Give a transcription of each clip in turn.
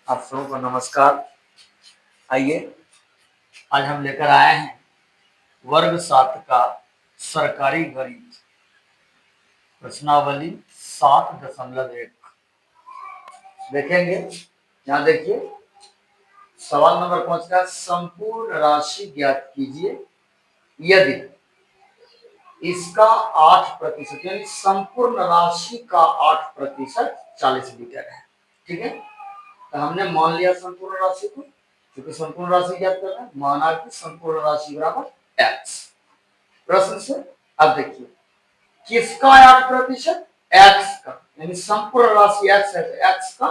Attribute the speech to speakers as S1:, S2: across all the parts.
S1: आप सबको नमस्कार। आइए आज हम लेकर आए हैं वर्ग 7 का सरकारी गणित प्रश्नावली 7.1 देखेंगे। यहाँ देखिए सवाल नंबर 5 का संपूर्ण राशि ज्ञात कीजिए यदि इसका 8% यानी संपूर्ण राशि का 8% 40 लीटर है। ठीक है, तो हमने मान लिया संपूर्ण राशि को, क्योंकि संपूर्ण राशि ज्ञात करना है, माना कि संपूर्ण राशि बराबर एक्स। प्रश्न से अब देखिए किसका 8%? एक्स का, यानी संपूर्ण राशि एक्स है तो एक्स का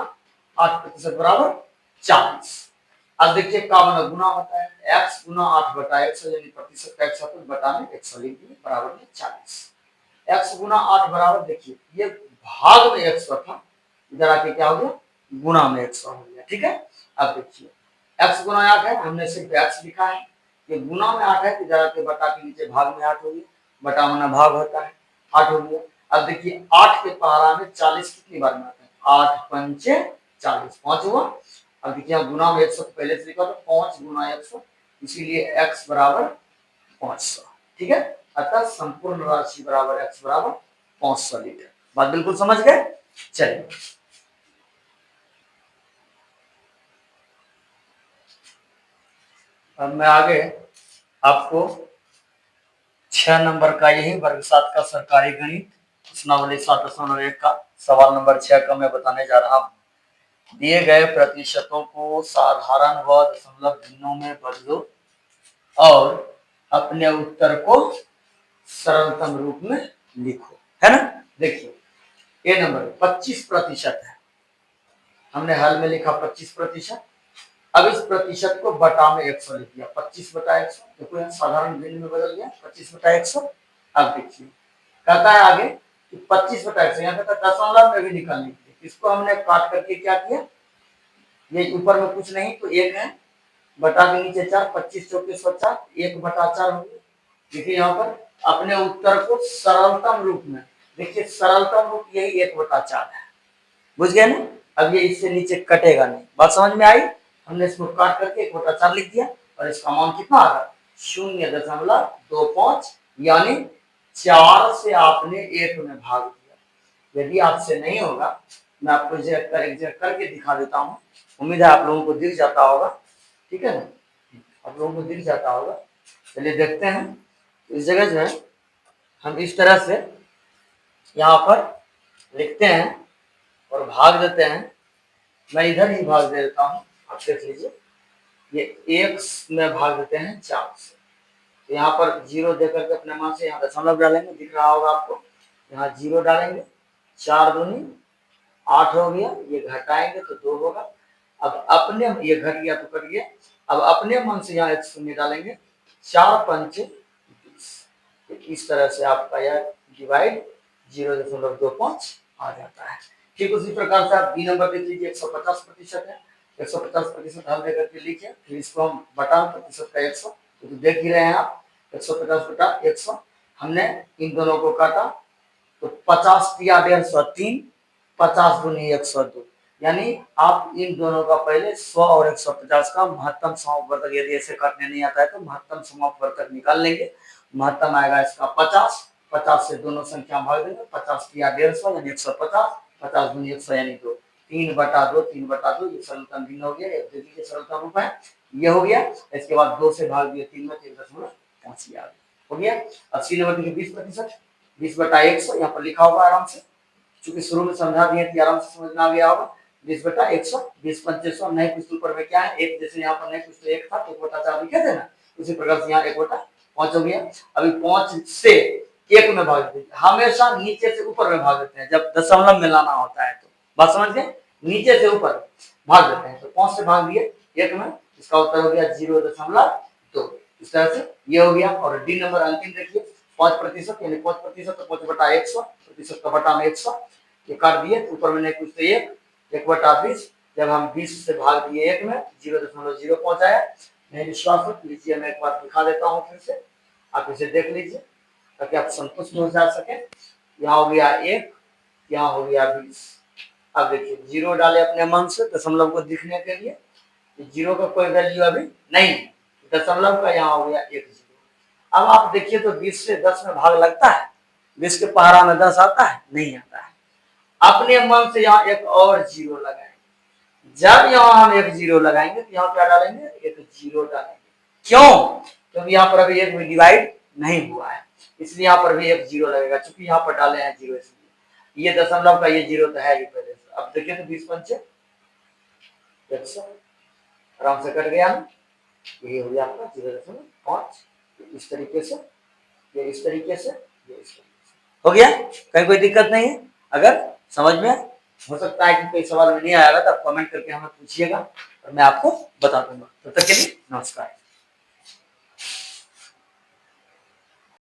S1: 8% बराबर 40। अब देखिए का बना गुना होता है, एक्स गुना 8/100 यानी प्रतिशत का 100 बटा में 100 लिख दिए बराबर में 40। एक्स गुना 8 बराबर देखिए ये भाग में 100 था, इधर आके क्या हो गया गुना में 100 हो गया। ठीक है, अब देखिए x गुना 8 है, हमने सिर्फ x लिखा है, ये गुना में 8 है तो इधर आके बटा के नीचे भाग में 8 हो गया, बटा माना भाग होता है 8 हो गया। अब देखिए 8 के पहाड़ा में 40 कितनी बार में आता है? 8 पंचे 40, 5 हुआ। अब देखिए गुना में 100 पहले से लिखा तो 5 गुना 100, इसीलिए x बराबर 500। ठीक है, अतः संपूर्ण राशि बराबर x बराबर 500 लीटर। बात बिल्कुल समझ गए? चलिए अब मैं आगे आपको 6 नंबर का यही वर्ग 7 का सरकारी गणित प्रश्नावली 7.1 का सवाल नंबर 6 का मैं बताने जा रहा हूं। दिए गए प्रतिशतों को साधारण व दशमलव भिन्नों में बदलो और अपने उत्तर को सरलतम रूप में लिखो, है ना। देखिए ए नंबर 25% है, हमने हल में लिखा 25%। अब इस प्रतिशत को बटा में 100 लिख दिया, 25/100, देखो यहाँ साधारण भिन्न में बदल गया 25/100। अब देखिए कहता है आगे कि 25/100, यहाँ कहता है दशमलव में भी निकालने के लिए, इसको हमने काट करके क्या किया, ये ऊपर में कुछ नहीं तो 1 है, बटा के नीचे 4, 25 चौके 50, 1/4 हो गया। देखिए यहाँ पर अपने उत्तर को सरलतम रूप में, देखिए सरलतम रूप यही 1/4 है, बुझ गए ना। अब ये इससे नीचे कटेगा नहीं, बात समझ में आई। हमने इसको काट करके 1/4 लिख दिया और इसका मान कितना आ रहा? 0.25, यानी 4 से आपने 1 में भाग दिया। यदि आपसे नहीं होगा मैं आपको एक जगह करके दिखा देता हूँ, उम्मीद है आप लोगों को दिख जाता होगा। ठीक है ना, आप लोगों को दिख जाता होगा। चलिए देखते हैं, इस जगह जो है हम इस तरह से यहाँ पर लिखते हैं और भाग देते हैं। मैं इधर ही भाग दे देता हूँ, आप देख लीजिए, ये 1 में भाग देते हैं 4 से, तो यहाँ पर 0 देकर के अपने मान से यहाँ दशमलव डालेंगे, दिख रहा होगा आपको, यहाँ 0 डालेंगे, 4 दूनी 8 हो गया, ये घटाएंगे तो 2 होगा। अब अपने ये घट गया तो कट गया, अब अपने मन से यहाँ 1 शून्य डालेंगे, 4 पंचे 20, इस तरह से आपका यह डिवाइड 0.25 आ जाता है। ठीक उसी प्रकार से आप बी नंबर देख लीजिए, 150% है, 150% हल देकर के लिखिए, फिर इसको हम बटा प्रतिशत का 100, तो देख ही रहे हैं आप 150/100। हमने इन दोनों को काटा तो 50 तिया 150, 3, 50 दूनी 102, यानी आप इन दोनों का पहले 100 और 150 का महत्तम समापवर्तक, यदि ऐसे काटने नहीं आता है तो महत्तम समापवर्तक निकाल लेंगे। महत्तम आएगा इसका 50, 50 से दोनों संख्या भाग देंगे, 50 तिया 150 यानी 150, 50 दूनी 100 यानी 2, 3/2, 3/2, ये सरलतम भिन्न हो गया, एक देखिए सरलतम रूप है, ये हो गया। इसके बाद 2 से भाग दिए 3 में, 3.5 हो गया। अब सी नंबर देखिए 20%, 20/100 यहाँ पर लिखा होगा आराम से, चूंकि शुरू में समझा दिए थे, आराम से समझ में आ गया होगा। 20/100, 20 पंचे 100, नहीं कुछ ऊपर में क्या है 1, जैसे यहाँ पर नहीं कुछ तो 1 था तो 1/4 लिखे थे ना, उसी प्रकार से यहाँ 1/5 हो गया। अभी 5 से 1 में भाग देते, हमेशा नीचे से ऊपर में भाग देते हैं जब दशमलव में लाना होता है, तो बात समझ गए, नीचे से ऊपर भाग देते हैं। तो 5 से भाग दिए 1 में, इसका उत्तर हो गया 0.2, इस तरह से ये हो गया। और डी नंबर अंतिम देखिए 5% यानी 5% तो 5/100, प्रतिशत का बटा में 100, ये काट दिए तो ऊपर में नहीं कुछ तो 1/20, जब हम 20 से भाग दिए 1 में 0.05 आया। नहीं विश्वास हो लीजिए, मैं एक बार दिखा देता हूँ फिर से, आप इसे देख लीजिए ताकि आप संतुष्ट हो जा सके। यहाँ हो गया 1, यहाँ हो गया 20। अब देखिए जीरो डाले अपने मन से दशमलव को दिखने के लिए, जीरो का कोई वैल्यू अभी नहीं है, दशमलव का यहाँ हो गया 1 जीरो। अब आप देखिए तो 20 से 10 में भाग लगता है, 20 के पहाड़ा में 10 आता है, नहीं आता है। अपने मन से यहाँ एक और जीरो लगाएंगे, जब यहाँ हम एक जीरो लगाएंगे तो यहाँ क्या डालेंगे, एक जीरो डालेंगे। क्यों? क्योंकि यहाँ पर अभी एक भी डिवाइड नहीं हुआ है, इसलिए यहाँ पर भी एक जीरो लगेगा, चूंकि यहाँ पर डाले हैं जीरो, इसलिए ये दशमलव का ये जीरो तो है ही पहले से। अब देखिए तो 20 पंचे 100, आराम से कट गया ना, ये हो गया आपका 0.5, इस तरीके से, ये इस तरीके से, ये इस तरीके से हो गया। कहीं कोई दिक्कत नहीं है? अगर समझ में हो सकता है कि कोई सवाल में नहीं आएगा तो आप कमेंट करके हमें पूछिएगा और मैं आपको बता दूंगा। तब तक के लिए नमस्कार।